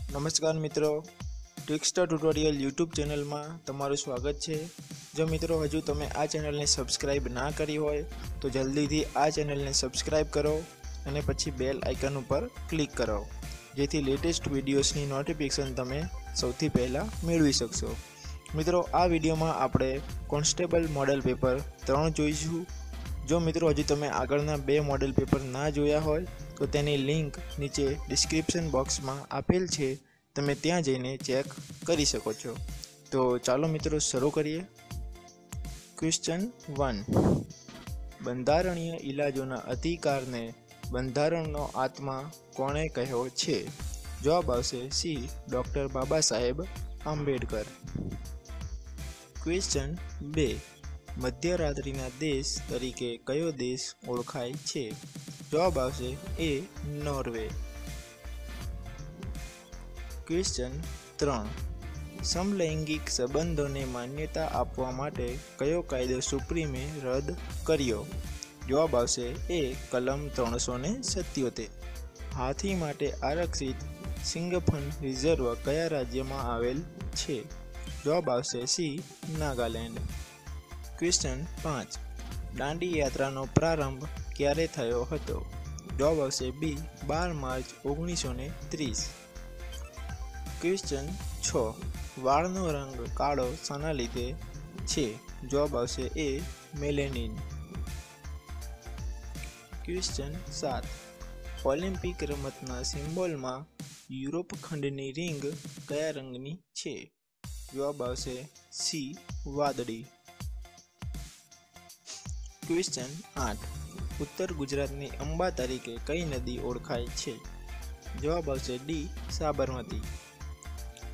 નમસ્કાર મિત્રો, ટ્વિક્સ્ટર tutorial YouTube ચેનલમાં તમારું સ્વાગત છે। જો મિત્રો હજુ તમે આ ચેનલને સબસ્ક્રાઇબ ના કરી હોય તો જલ્દીથી આ ચેનલને સબસ્ક્રાઇબ કરો અને પછી બેલ આઇકન ઉપર ક્લિક કરો, જેથી લેટેસ્ટ વિડીયોઝની નોટિફિકેશન તમે સૌથી પહેલાં મેળવી શકશો। મિત્રો, આ વિડીયોમાં આપણે કોન્સ્ટેબલ મોડેલ પેપર 3 જોઈશું। જો મિત્રો હજુ તમે આગળના 2 મોડેલ પેપર ના જોયા હોય તો તેની લિંક નીચે ડિસ્ક્રિપ્શન બોક્સમાં આપેલ છે, તમે ત્યાં જઈને ચેક કરી શકો છો। તો ચાલો મિત્રો શરૂ કરીએ। ક્વેશ્ચન 1, બંધારણીય ઇલાજોના અધિકારને બંધારણનો આત્મા કોણે કહ્યો છે? જવાબ આવશે C, doctor Baba Saheb Ambedkar. Question 2, મધ્યરાત્રિના દેશ તરીકે કયો દેશ ઓળખાય છે? જવાબ આવશે એ, નોર્વે। ક્વેશ્ચન 3, સમલૈંગિક સંબંધોને માન્યતા આપવા માટે કયો કાયદો સુપ્રીમે રદ કર્યો? જવાબ આવશે એ, કલમ 377। હાથી માટે આરક્ષિત સિંગફન રિઝર્વ કયા રાજ્યમાં આવેલ છે? જવાબ આવશે સી, નાગાલેન્ડ। ક્વેશ્ચન 5, દાંડી યાત્રાનો પ્રારંભ ક્યારે થયો હતો? જવાબ આવશે બી, 12 માર્ચ 1930। ક્વેશ્ચન 6, વાળનો રંગ કાળો શાના લીધે છે? જવાબ આવશે એ, મેલેનિન। ક્વેશ્ચન 7, ઓલિમ્પિક રમતના સિમ્બોલમાં યુરોપ ખંડની રિંગ કયા રંગની છે? જવાબ આવશે સી, વાદળી। ક્વેશ્ચન 8, ઉત્તર ગુજરાતની અંબા તરીકે કઈ નદી ઓળખાય છે? જવાબ આવશે ડી, સાબરમતી।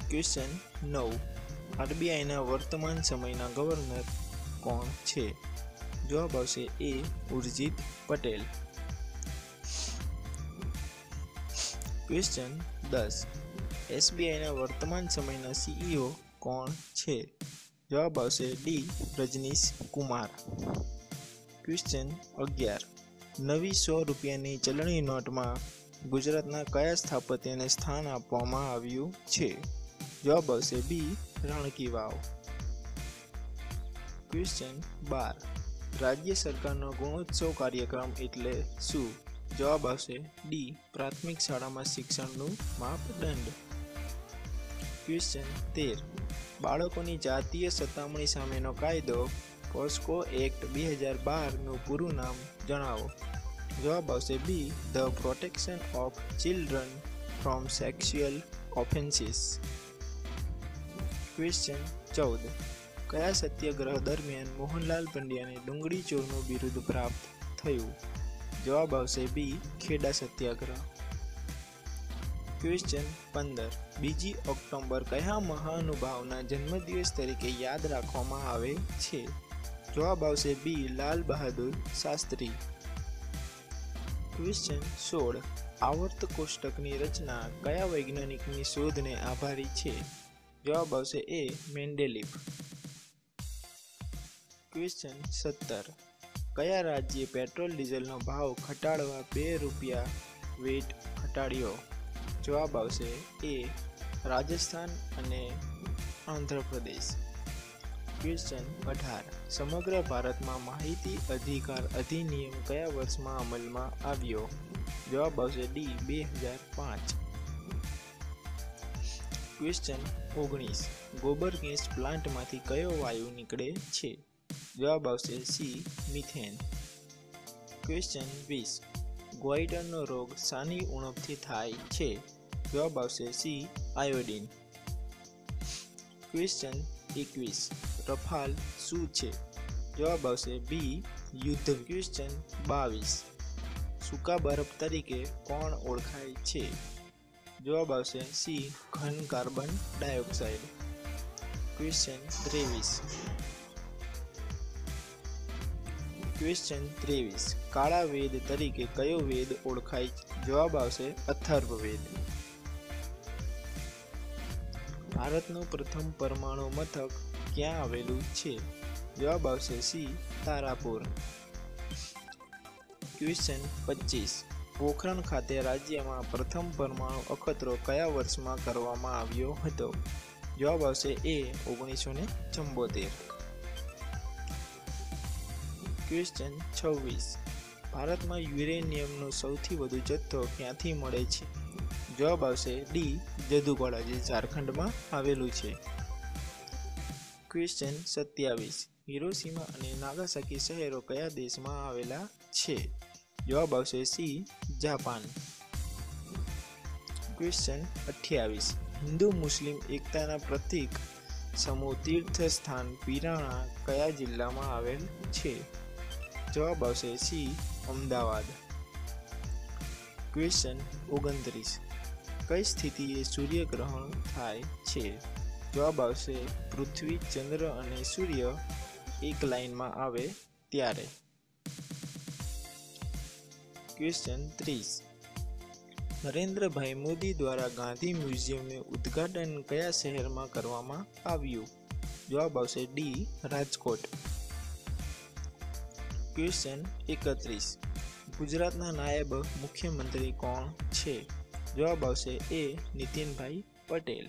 ક્વેશ્ચન 9, આરબીઆઈના વર્તમાન સમયના ગવર્નર કોણ છે? જવાબ આવશે એ, ઉર્જિત પટેલ। ક્વેશ્ચન 10, એસબીઆઈના વર્તમાન સમયના સીઈઓ કોણ છે? જવાબ આવશે ડી, રજનીશ કુમાર। ક્વેશ્ચન 11, નવી 100 રૂપિયાની ચલણી નોટમાં ગુજરાતના કયા સ્થાપત્યને સ્થાન આપવામાં આવ્યું છે? જવાબ આવશે બી, રાણકી વાવ। ક્વેશ્ચન 12, રાજ્ય સરકારનો ગુણોત્સવ કાર્યક્રમ એટલે શું? જવાબ આવશે ડી, પ્રાથમિક શાળામાં શિક્ષણનું માપદંડ। ક્વેશ્ચન 13, બાળકોની જાતીય સતામણી સામેનો કાયદો પોસ્કો એક્ટ 2012નું પૂરું નામ જણાવો। જવાબ આવશે B, the protection of children from sexual offences. Question 14, કયા સત્યાગ્રહ દરમિયાન મોહનલાલ પંડ્યાને ડુંગળી ચોરનું બિરુદ પ્રાપ્ત થયું? જવાબ આવશે બી, ખેડા સત્યાગ્રહ। ક્વેશ્ચન 15, 2 ઓક્ટોબર કયા મહાનુભાવના જન્મદિવસ તરીકે યાદ રાખવામાં આવે છે? જવાબ આવશે બી, લાલ બહાદુર શાસ્ત્રી। ક્વેશ્ચન 16, આવર્ત કોષ્ટકની રચના કયા વૈજ્ઞાનિકની શોધને આભારી છે? જવાબ આવશે એ, મેન્ડેલીફ। ક્વેશ્ચન 17, કયા રાજ્યે પેટ્રોલ ડીઝલનો ભાવ ઘટાડવા 2 રૂપિયા વેટ ઘટાડ્યો? જવાબ આવશે એ, રાજસ્થાન અને આંધ્રપ્રદેશ। ક્વેશ્ચન 18, સમગ્ર ભારતમાં માહિતી અધિકાર અધિનિયમ કયા વર્ષમાં અમલમાં આવ્યો? જવાબ આવશે ડી, 2005। ક્વેશ્ચન 19, ગોબર ગેસ પ્લાન્ટમાંથી કયો વાયુ નીકળે છે? જવાબ આવશે સી, મિથેન। ક્વેશ્ચન 20, ગોઈટરનો રોગ શાની ઉણપથી થાય છે? જવાબ આવશે સી, આયોડિન। ક્વેશ્ચન 21, રફાલ શું છે? જવાબ આવશે બી, યુદ્ધ। ક્વેશ્ચન 22, સૂકા બરફ તરીકે કોણ ઓળખાય છે? જવાબ આવશે સી, ઘન કાર્બન ડાયોક્સાઇડ। ક્વેશ્ચન 23, કાળા વેદ તરીકે કયો વેદ ઓળખાય? જવાબ આવશે અથર્વવેદ। ભારતનું પ્રથમ પરમાણુ મથક ક્યાં આવેલું છે? જવાબ આવશે સી, તારાપુર। ક્વેશ્ચન 25, પોખરણ ખાતે રાજ્યમાં પ્રથમ પરમાણુ અખતરો કયા વર્ષમાં કરવામાં આવ્યો હતો? જવાબ આવશે એ 1974. ક્વેશ્ચન 26. ભારતમાં યુરેનિયમનો સૌથી વધુ જથ્થો ક્યાંથી મળે છે? જવાબ આવશે ડી જદુપાડા, જે ઝારખંડમાં આવેલું છે. ક્વેશ્ચન 27. હિરોશીમા અને નાગાસાકી શહેરો કયા દેશમાં આવેલા છે? જવાબ આવશે સી જાપાન. ક્વેશ્ચન 28. હિન્દુ મુસ્લિમ એકતાના પ્રતીક સમૂહ તીર્થ સ્થાન પિરાણા કયા જિલ્લામાં આવેલ છે? જવાબ આવશે સી અમદાવાદ. ક્વેશ્ચન 29. કઈ સ્થિતિએ સૂર્યગ્રહણ થાય છે? જવાબ આવશે પૃથ્વી, ચંદ્ર અને સૂર્ય એક લાઇનમાં આવે ત્યારે. ક્વેશ્ચન 30. નરેન્દ્રભાઈ મોદી દ્વારા ગાંધી મ્યુઝિયમનું ઉદ્ઘાટન કયા શહેરમાં કરવામાં આવ્યું? જવાબ આવશે ડી રાજકોટ. ક્વેશ્ચન 31. ગુજરાતના નાયબ મુખ્યમંત્રી કોણ છે? જવાબ આવશે એ નીતિનભાઈ પટેલ.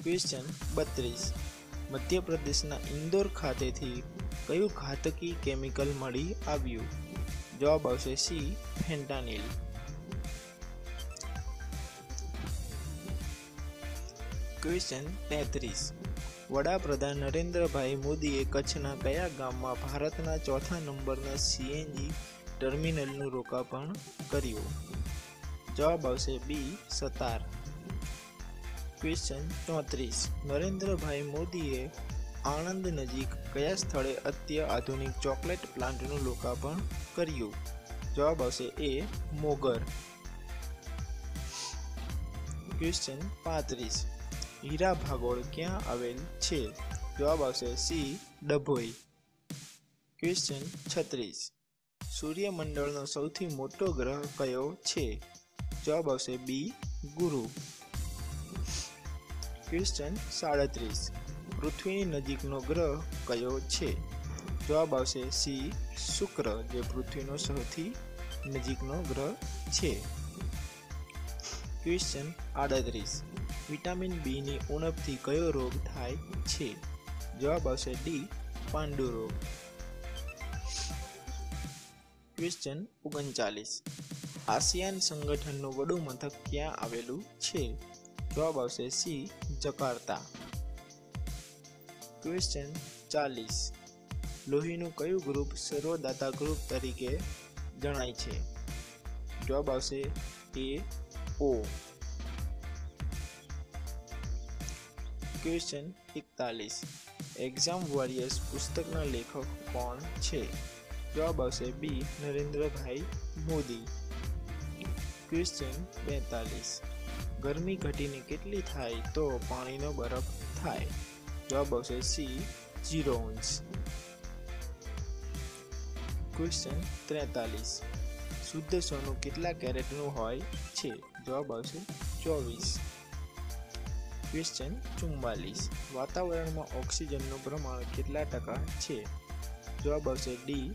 ક્વેશ્ચન 32. મધ્યપ્રદેશના ઇન્દોર ખાતેથી કયું ઘાતકી કેમિકલ મળી આવ્યું? જવાબ આવશે સી ફેન્ટાનિલ. ક્વેશ્ચન 33. વડાપ્રધાન નરેન્દ્રભાઈ મોદીએ કચ્છના કયા ગામમાં ભારતના 4થા નંબરના સીએનજી ટર્મિનલનું લોકાર્પણ કર્યું? જવાબ આવશે બી સતાર. ક્વેશ્ચન 34. નરેન્દ્રભાઈ મોદીએ આણંદ નજીક કયા સ્થળે અત્યાધુનિક ચોકલેટ પ્લાન્ટનું લોકાર્પણ કર્યું? જવાબ આવશે એ મોગર. ક્વેશ્ચન 35. હીરા ભાગોળ ક્યાં આવેલ છે? જવાબ આવશે સી ડભોઈ. ક્વેશ્ચન 36. સૂર્યમંડળનો સૌથી મોટો ગ્રહ કયો છે? જવાબ આવશે બી ગુરુ. ક્વેશ્ચન 37. પૃથ્વીની નજીકનો ગ્રહ કયો છે? જવાબ આવશે સી શુક્ર, જે પૃથ્વીનો સૌથી નજીકનો ગ્રહ છે. ક્વેશ્ચન 38. વિટામિન બી ની ઉણપથી કયો રોગ થાય છે? જવાબ આવશે ડી પાંડુ રોગ. ક્વેશ્ચન 39. આસિયાન સંગઠનનું વડું મથક ક્યાં આવેલું છે? જવાબ આવશે સી જકાર્તા. ક્વેશ્ચન 40. લોહીનું કયું ગ્રુપ સર્વદાતા ગ્રુપ તરીકે જણાય છે? જવાબ આવશે એ ઓ. ક્વેશ્ચન 41. એક્ઝામ વોરિયર્સ પુસ્તકના લેખક કોણ છે? જવાબ આવશે બી નરેન્દ્રભાઈ મોદી. ક્વેશ્ચન 42. ગરમી ઘટીને કેટલી થાય તો પાણીનો બરફ થાય? જવાબ આવશે સી 0 અંશ. ક્વેશ્ચન 43. શુદ્ધ સોનું કેટલા કેરેટનું હોય છે? જવાબ આવશે 24. ક્વેશ્ચન 44. વાતાવરણમાં ઓક્સિજનનું પ્રમાણ કેટલા ટકા છે? જવાબ આવશે ડી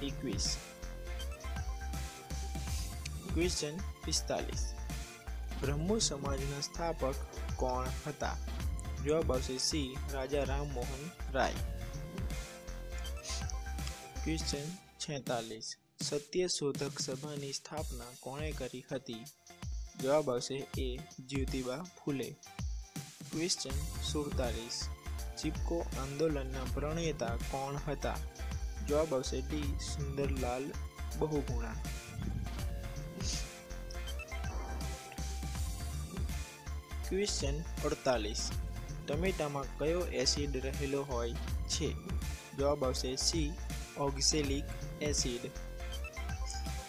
21. ક્વેશ્ચન 45. બ્રહ્મો સમાજના સ્થાપક કોણ હતા? જવાબ આવશે સી રાજા રામમોહન રાય. ક્વેશ્ચન 46. સત્યશોધક સભાની સ્થાપના કોણે કરી હતી? જવાબ આવશે એ જ્યોતિબા ફૂલે. ક્વેશ્ચન 47. ચિપકો આંદોલનના પ્રણેતા કોણ હતા? જવાબ આવશે ડી સુંદરલાલ બહુગુણા. ક્વેશ્ચન 48. ટમેટામાં કયો એસિડ રહેલો હોય છે? જવાબ આવશે સી ઓક્ઝેલિક એસિડ.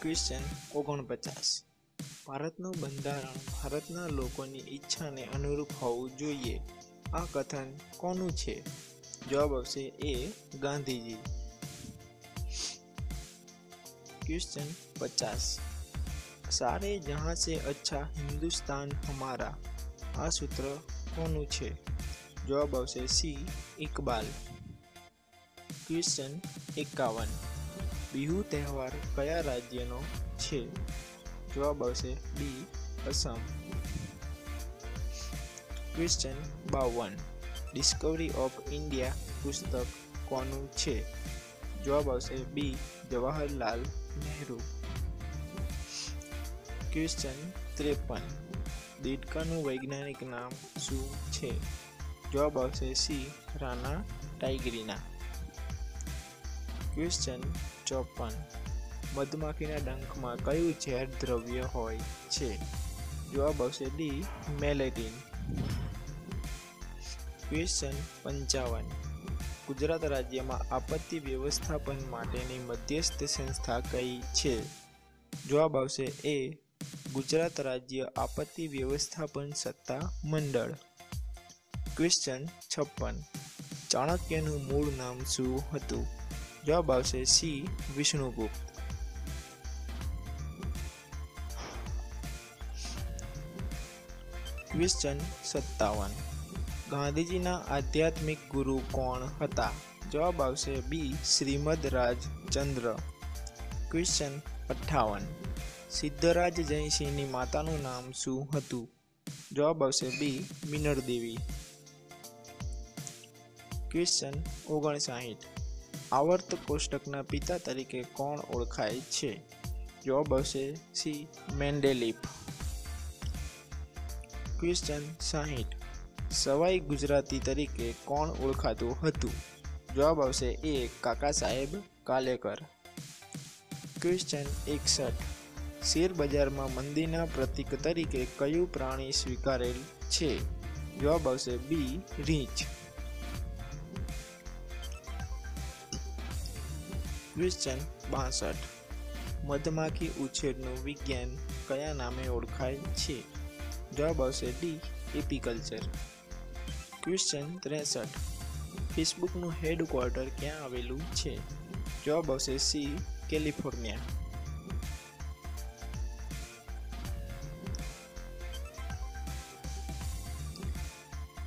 ક્વેશ્ચન 49. ભારતનું બંધારણ ભારતના લોકોની ઈચ્છાને અનુરૂપ હોવું જોઈએ. આ કથન કોનું છે? જવાબ આવશે એ ગાંધીજી. क्वेश्चन 50. सारे जहां से अच्छा हिंदुस्तान हमारा आ सूत्र कोनु छे? जवाब आवशे सी इकबाल. क्वेश्चन 51. बिहू तहेवार कया राज्यनो छे? જવાબ આવશે B Assam. Question 52. Discovery of India પુસ્તક કોનું છે? જવાબ આવશે બી જવાહરલાલ નહેરુ. ક્વેશ્ચન 53. દેડકાનું વૈજ્ઞાનિક નામ શું છે? જવાબ આવશે સી રાના ટાઇગ્રીના. ક્વેશ્ચન 54. મધમાખીના ડંખમાં કયું ઝેર દ્રવ્ય હોય છે? જવાબ આવશે ડી મેલેટિન. ક્વેશ્ચન 55. ગુજરાત રાજ્યમાં આપત્તિ વ્યવસ્થાપન માટેની મધ્યસ્થ સંસ્થા કઈ છે? જવાબ આવશે એ ગુજરાત રાજ્ય આપત્તિ વ્યવસ્થાપન સત્તા મંડળ. ક્વેશ્ચન 56. ચાણક્યનું મૂળ નામ શું હતું? જવાબ આવશે સી વિષ્ણુગુપ્ત. ક્વેશ્ચન 57. ગાંધીજીના આધ્યાત્મિક ગુરુ કોણ હતા? જવાબ આવશે બી શ્રીમદ રાજચંદ્ર. ક્વેશ્ચન 58. સિદ્ધરાજ જયસિંહની માતાનું નામ શું હતું? જવાબ આવશે બી મિનળદેવી. ક્વેશ્ચન 59. આવર્ત કોષ્ટકના પિતા તરીકે કોણ ઓળખાય છે? જવાબ આવશે સી મેન્ડેલિફ. ક્વેશ્ચન 60. સવાઈ ગુજરાતી તરીકે કોણ ઓળખાતું હતું? જવાબ આવશે એ કાકા સાહેબ કાલેકર. ક્વેશ્ચન 61. શેર બજારમાં મંદીના પ્રતીક તરીકે કયું પ્રાણી સ્વીકારેલ છે? જવાબ આવશે બી રીંછ. ક્વેશ્ચન 62. મધમાખી ઉછેરનું વિજ્ઞાન કયા નામે ઓળખાય છે? જવાબ આવશે ડી એપીકલ્ચર. ક્વેશ્ચન 63. ફેસબુકનું હેડક્વાર્ટર ક્યાં આવેલું છે? જવાબ આવશે સી કેલિફોર્નિયા.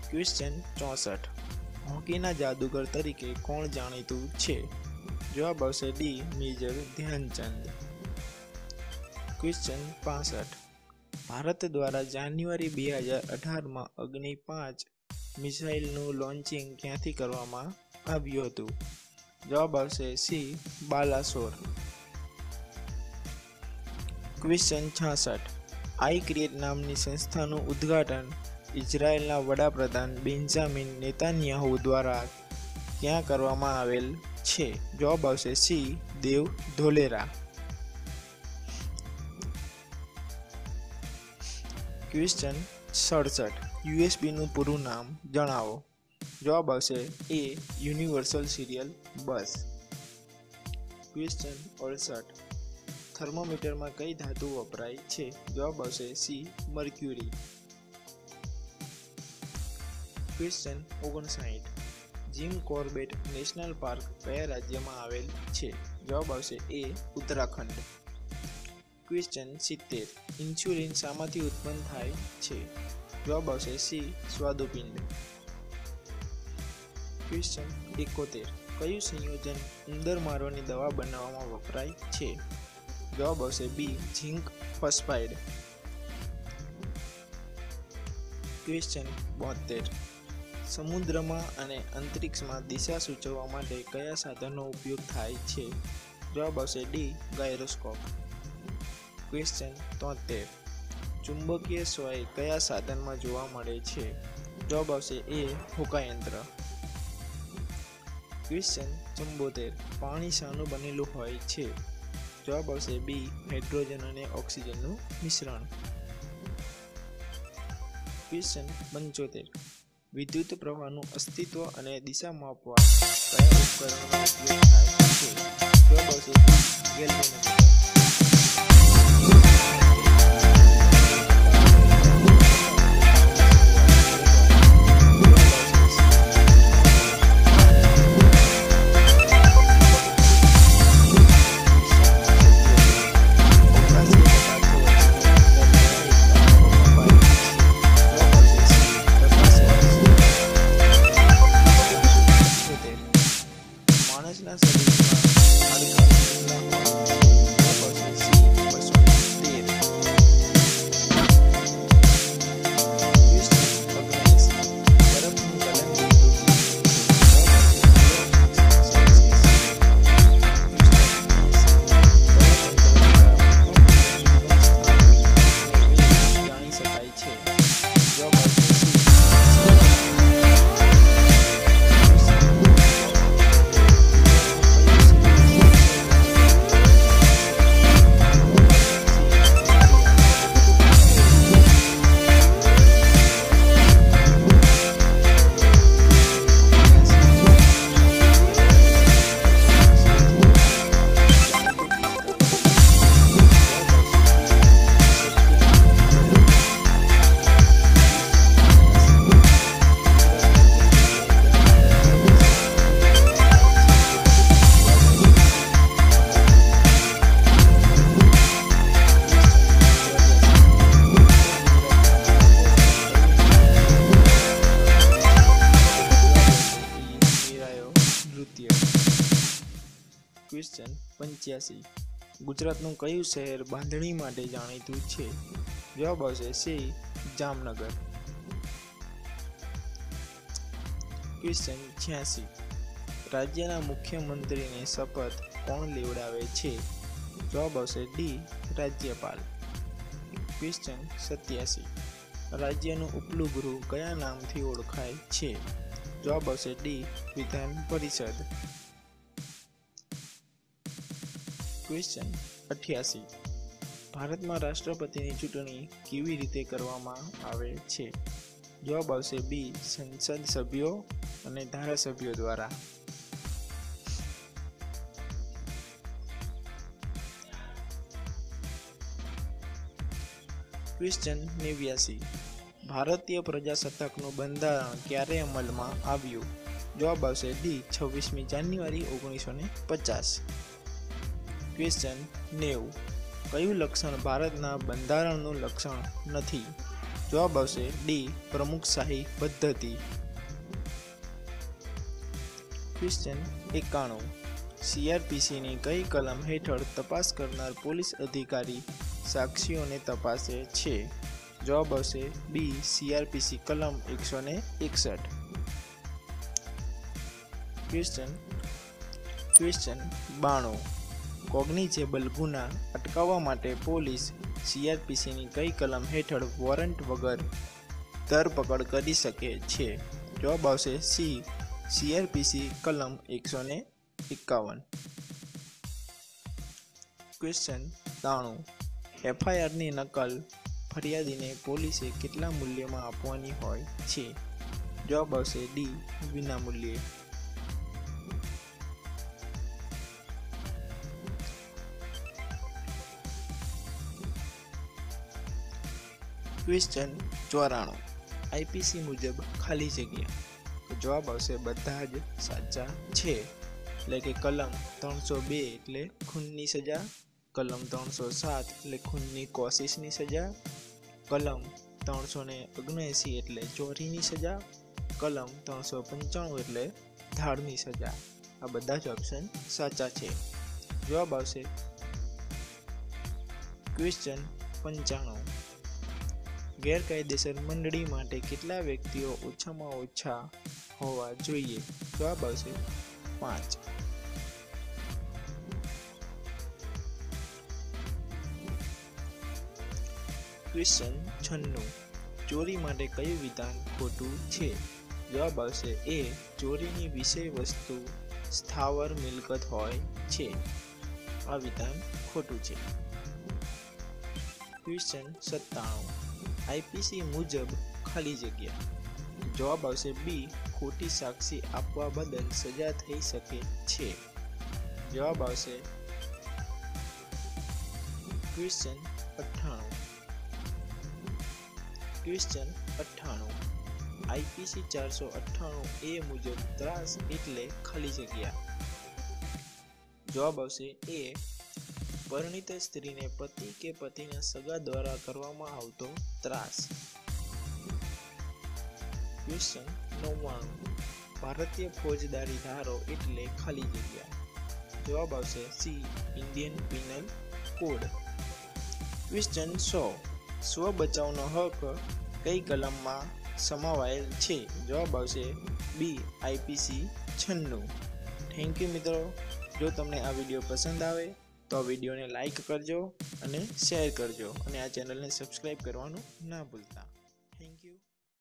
ક્વેશ્ચન 64. હોકીના જાદુગર તરીકે કોણ જાણીતું છે? જવાબ આવશે D major Dhyan Chand. Question 65. Bharat દ્વારા જાન્યુઆરી 2018માં અગ્નિ 5 મિસાઇલનું લોન્ચિંગ ક્યાંથી કરવામાં આવ્યું હતું? જવાબ આવશે સી બાલાસોર. ક્વેશ્ચન 66. આઈ ક્રિએટ નામની સંસ્થાનું ઉદ્ઘાટન ઇઝરાયેલના વડાપ્રધાન બેન્જામિન નેતાન્યાહુ દ્વારા ક્યાં કરવામાં આવેલ છે? જવાબ આવશે સી દેવ ધોલેરા. ક્વેશ્ચન 67. યુએસબીનું પૂરું નામ જણાવો. જવાબ આવશે એ યુનિવર્સલ સિરિયલ બસ. ક્વેશ્ચન 68. થર્મોમીટરમાં કઈ ધાતુ વપરાય છે? જવાબ આવશે C mercury. Question 59. Jim Corbett national park કયા રાજ્યમાં આવેલ છે? જવાબ આવશે એ ઉત્તરાખંડ. ક્વેશ્ચન 70. ઇન્સ્યુલિન શામાંથી ઉત્પન્ન થાય છે? જવાબ આવશે સી સ્વાદુપિંડ. ક્વેશ્ચન 71. કયું સંયોજન ઉંદર મારવાની દવા બનાવવામાં વપરાય છે? જવાબ આવશે બી ઝિંક ફોસ્ફાઇડ. ક્વેશ્ચન 72. સમુદ્રમાં અને અંતરિક્ષમાં દિશા સૂચવવા માટે કયા સાધનનો ઉપયોગ થાય છે? જવાબ આવશે ડી ગાયરોસ્કોપ. ક્વેશ્ચન 73. ચુંબકીય સોય કયા સાધનમાં જોવા મળે છે? જવાબ આવશે એ હોકાયંત્ર. ક્વેશ્ચન 74. પાણી શાનું બનેલું હોય છે? જવાબ આવશે બી હાઇડ્રોજન અને ઓક્સિજનનું મિશ્રણ. ક્વેશ્ચન 75. વિદ્યુત પ્રવાહનું અસ્તિત્વ અને દિશા માપવા કયા ઉપકરણનો ઉપયોગ થાય છે? જવાબ આવશે ગેલ્વેનોમીટર. માણસના શરીરમાં હાડકાં કેટલા હોય છે? 85 ગુજરાતનું કયું શહેર બાંધણી માટે જાણીતું છે? જવાબ આવશે સી જામનગર। ક્વેશ્ચન 86 રાજ્યના મુખ્યમંત્રીને શપથ કોણ લેવડાવે છે? જવાબ આવશે ડી રાજ્યપાલ। ક્વેશ્ચન 87 રાજ્યનું ઉપલું ગૃહ કયા નામથી ઓળખાય છે? જવાબ આવશે ડી વિધાન પરિષદ। ક્વેશ્ચન 88 ભારતમાં રાષ્ટ્રપતિની ચૂંટણી કેવી રીતે કરવામાં આવે છે? જવાબ આવશે બી સંસદ સભ્યો અને ધારાસભ્યો દ્વારા। ક્વેશ્ચન 89 ભારતીય પ્રજાસત્તાકનું બંધારણ ક્યારે અમલમાં આવ્યું? જવાબ આવશે ડી 26મી જાન્યુઆરી 1950। ક્વેશ્ચન 90 કયું લક્ષણ ભારતના બંધારણનું લક્ષણ નથી? જવાબ આવશે ડી પ્રમુખશાહી પદ્ધતિ। ક્વેશ્ચન 91 CRPCની કઈ કલમ હેઠળ તપાસ કરનાર પોલીસ અધિકારી સાક્ષીઓને તપાસે છે? જવાબ આવશે બી CRPC કલમ 161। ક્વેશ્ચન 92 કોગ્નિઝેબલ ગુના અટકાવવા માટે પોલીસ CRPCની કઈ કલમ હેઠળ વોરંટ વગર ધરપકડ કરી શકે છે? જવાબ આવશે સી CRPC કલમ 151। ક્વેશ્ચન 93 FIRની નકલ ફરિયાદીને પોલીસે કેટલા મૂલ્યમાં આપવાની હોય છે? જવાબ આવશે ડી વિનામૂલ્યે। ક્વેશ્ચન 94 IPC મુજબ ખાલી જગ્યા તો જવાબ આવશે બધા જ સાચા છે। એટલે કે કલમ 302 એટલે ખૂનની સજા, કલમ 307 એટલે ખૂનની કોશિશની સજા, કલમ 379 એટલે ચોરીની સજા, કલમ 395 એટલે ધાડની સજા। આ બધા જ ઓપ્શન સાચા છે। જવાબ આવશે ક્વેશ્ચન 95 ગેરકાયદેસર મંડળી માટે કેટલા વ્યક્તિઓ ઓછામાં ઓછા હોવા જોઈએ? જવાબ આવશે 5। ક્વેશ્ચન 96 ચોરી માટે કયું વિધાન ખોટું છે? જવાબ આવશે એ ચોરીની વિષય વસ્તુ સ્થાવર મિલકત હોય છે। આ વિધાન ખોટું છે। ક્વેશ્ચન 97 IPC મુજબ ખાલી જગ્યા જવાબ આવશે બી ખોટી સાક્ષી આપવા બદલ સજા થઈ શકે છે। જવાબ આવશે ક્વેશ્ચન 98 IPC 498 એ મુજબ ત્રાસ એટલે ખાલી જગ્યા જવાબ આવશે એ પરિણીત સ્ત્રીને પતિ કે પતિના સગા દ્વારા કરવામાં આવતો ત્રાસ। ક્વેશ્ચન 99 ભારતીય ફોજદારી ધારો એટલે ખાલી જગ્યા જવાબ આવશે C Indian penal code. Question 100 સ્વ બચાવનો હક કઈ કલમમાં સમાવાયેલ છે? જવાબ આવશે બી IPC 96। થેન્ક યુ મિત્રો। જો તમને આ વિડીયો પસંદ આવે તો આ વિડીયોને લાઈક કરજો અને શેર કરજો અને આ ચેનલને સબસ્ક્રાઈબ કરવાનું ના ભૂલતા। Thank you.